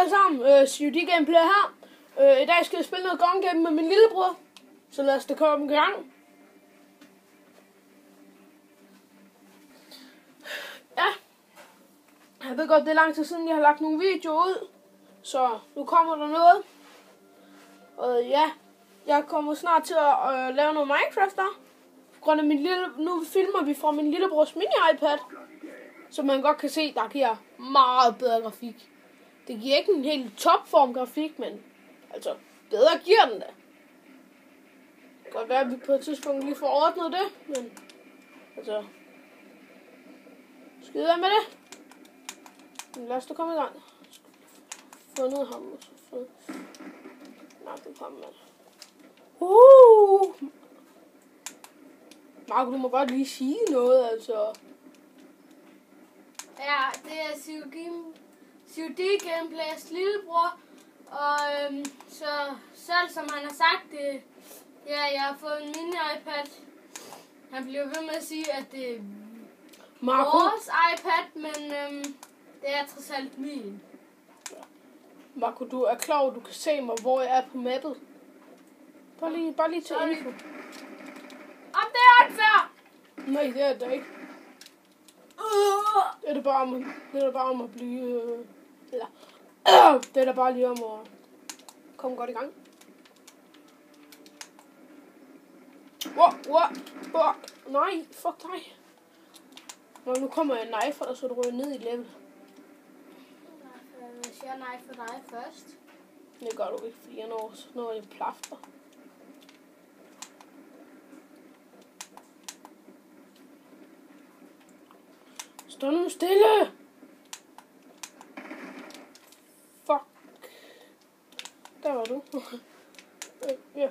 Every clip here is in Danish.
alle sammen, COD Gameplay her. I dag skal jeg spille noget Gun Game med min lillebror. Så lad os da komme i gang. Ja. Jeg ved godt, det er lang tid siden, jeg har lagt nogle videoer ud. Så nu kommer der noget. Og ja, jeg kommer snart til at lave noget Minecraft der. På grund af nu filmer vi fra min lillebrors mini-iPad. Så man godt kan se, der giver meget bedre grafik. Det giver ikke en helt topform grafik, men altså, bedre giver den da. Det kan godt være, at vi på et tidspunkt lige får ordnet det, men altså, skide være med det. Men lad os da komme i gang. Fundet ham og så fundet. Nej, det kommer man. Marco, du må godt lige sige noget, altså. Ja, det er COD Gameplays lillebror, og så selv som han har sagt det, ja, jeg har fået en mini-iPad. Han bliver ved med at sige, at det er vores iPad, men det er trods alt min. Marco, du er klar over, du kan se mig, hvor jeg er på mappet. Bare lige til info. Om det er unfair! Nej, det er det ikke. Det er det bare om at blive... det er da bare lige om at komme godt i gang. Wow. Nej, fuck dig. Nu kommer jeg en knife, og så du ryger ned i level. Hvis jeg nej for dig først. Det gør du ikke, fordi jeg når jeg plafter. Stå nu stille! Fuck. Der var du. Ja.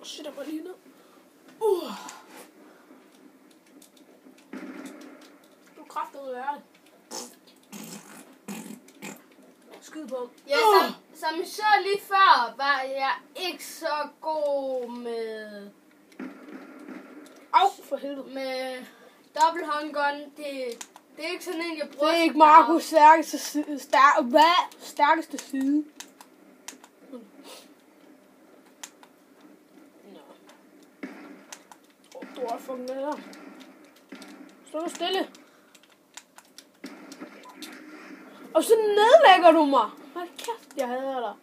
Shit, der var lige ned. Du kræfter ud af det. Skyd på. Ja, som I så lige før, var jeg ikke så god med... Au, for helvede. Med double handgun. Det er ikke sådan en, jeg bruger. Det er ikke Marcos stærkeste side. Du er fucking det her. Stå nu stille. Og så nedlægger du mig. Hold kæft, jeg hader dig.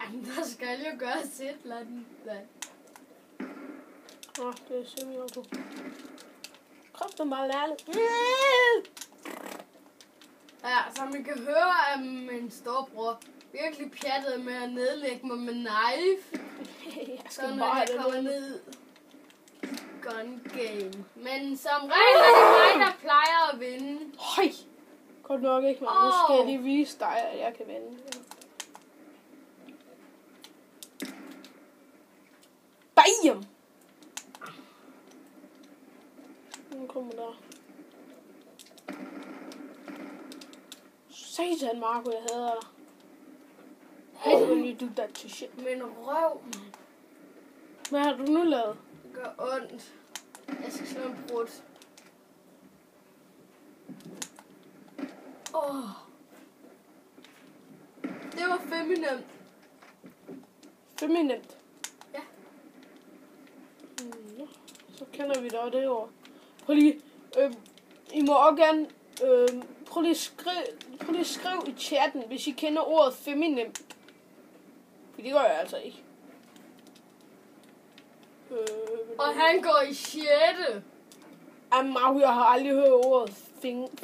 Jamen, der skal jo gøres et eller andet. Det er semi-auto. Kræfter mig lærligt. Ja, som I kan høre, er min storebror virkelig pjattet med at nedlægge mig med knife. Jeg så skal når bare jeg have kommer det ned. Gun game. Men som regel er det mig, der plejer at vinde. Høj! Godt nok ikke, men nu skal jeg lige vise dig, at jeg kan vinde. Bam! Nu kommer der. Satan, Marco, jeg hader dig. Hey, when you do that to shit. Min røv, man. Hvad har du nu lavet? Det gør ondt. Jeg skal slå en brud. Det var feminem. Feminint. Ja. Ja. Så kender vi da det ord. Prøv lige, I må også gerne, prøv lige at skrive i chatten, hvis I kender ordet feminin. For det gør jeg altså ikke. Og han går i 6. Marco, jeg har aldrig hørt ordet feminemt.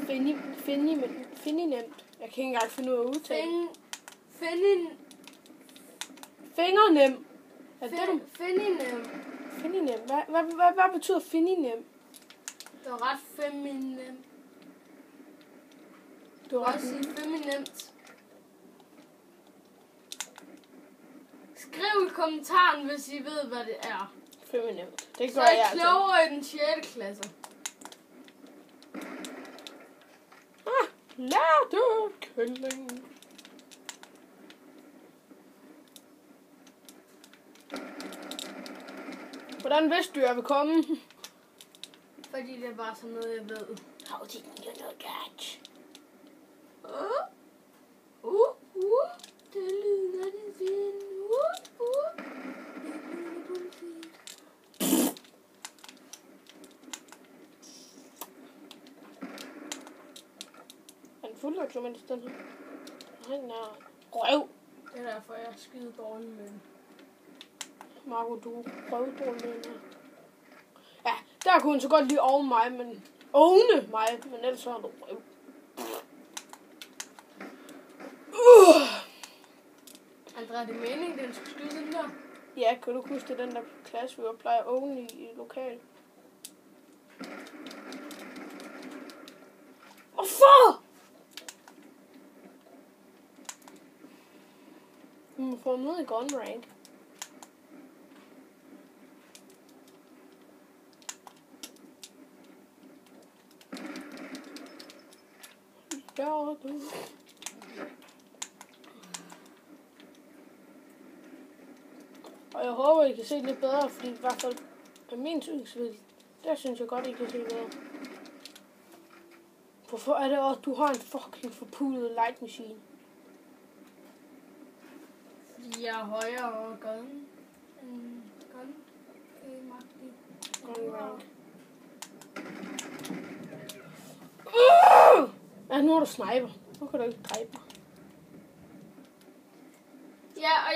Jeg kan ikke engang finde ud af at udtale. Fingernem. Feminem. Hvad betyder feminem? Det var ret feminem. Du har også sige feminemt. Skriv i kommentaren, hvis I ved, hvad det er. Feminemt. Det gør så jeg altså. Så er klogere i den 6. klasse. Lærte kælling. Hvordan vidste du, at jeg ville komme? Fordi det er bare sådan noget, jeg ved. How did you know that? så mindst den her. Han er røv. Det er derfor, jeg er skide dårlig med den. Marco, du er røvdårlig med den her. Ja, der kunne hun så godt lige ovne mig, men ellers så er du røv. Andrea, det er meningen, den skal skyde den der? Ja, kan du huske den der klasse, vi plejer oven i lokal? Hvorfor? Vi må få noget i gun rank. Ja, du. Og jeg håber, I kan se lidt bedre, fordi i hvert fald af min synsvinkel, der synes jeg godt, I kan se bedre. Hvorfor er det også, at du har en fucking forpulet light machine? Fordi jeg er højere og gun. Gun rank. Ja, nu er du sniper. Nu kan du ikke dræbe mig. Ja, og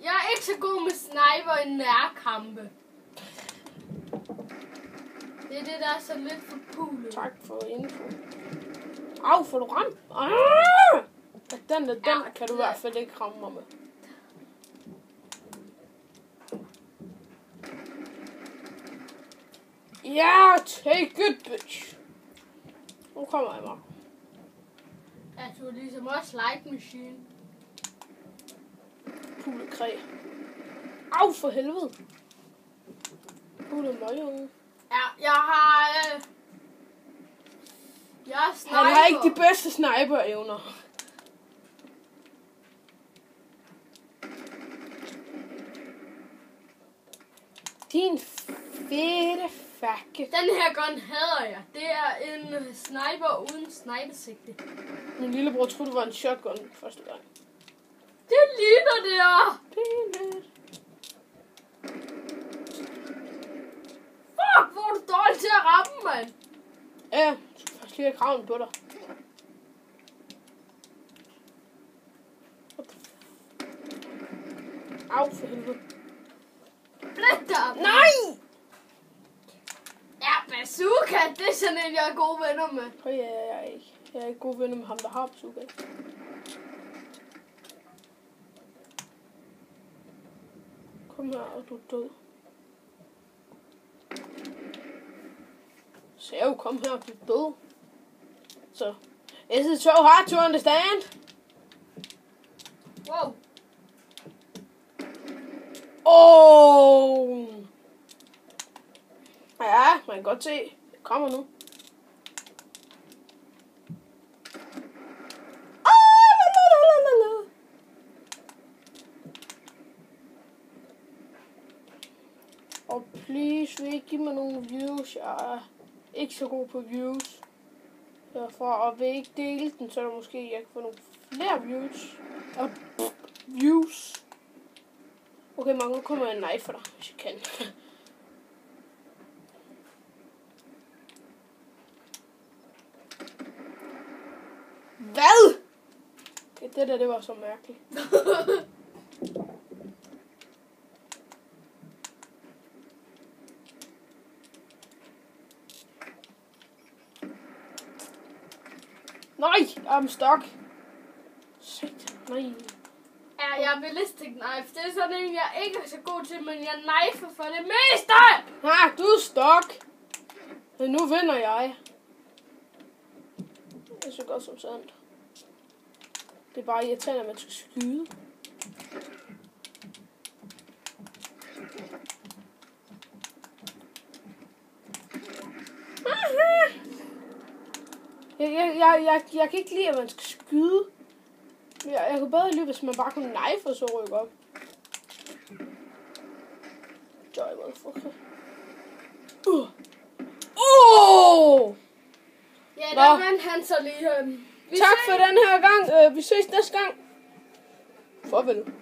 jeg er ikke så god med sniper i nærkampe. Det er det, der er så lidt for pulet. Tak for info. Au, får du ramt? Den kan du i hvert fald ikke ramme mig med. Ja, take it, bitch. Nu kommer jeg mig. Ja, du er ligesom også light machine. Pulekræ. Au, for helvede. Pulemøgunge. Ja, jeg har... jeg er sniper. Han har ikke de bedste sniper-evner. Din fede fakke. Den her gun hader jeg. Det er en sniper uden snipersigte. Min lillebror troede, det var en shotgun første gang. Det ligner det her. Peanut. Fuck, hvor er du dårlig til at ramme, mand. Ja, du skal faktisk lige have kraven på dig. Au, for helvede. Blæt dig. Nej! Ja, bazooka, det er sådan en, jeg er gode venner med. Ja, jeg er ikke. Jeg er ikke god venner med ham, der har bazooka. Kom her, og du er død. Så jeg kom her, og du er død. Så, is it so hard to understand? Wow. Oh! Ja, man kan godt se. Det kommer nu. Og please, vil I give mig nogle views? Jeg er ikke så god på views. Derfor, og vil I ikke dele den, så er der måske, jeg kan få nogle flere views. Og views. Okay, Marco, nu kommer jeg en knife for dig, hvis jeg kan. Hvad? Okay, det var så mærkeligt. Nej, I'm stuck. Shit, nej. Ja, jeg er ballistic knife. Det er sådan en, jeg ikke er så god til, men jeg knifer for det meste. Du er stuck. Men nu vinder jeg. Det er så godt som sandt. Det er bare irriterende, at man skal skyde. Jeg kan ikke lide, at man skal skyde. Jeg kunne bedre lide, hvis man bare kunne knife og så rykke op. Joy, motherfucker. Ja, der vandt han så lige. Tak for den her gang. Vi ses næste gang. Farvel.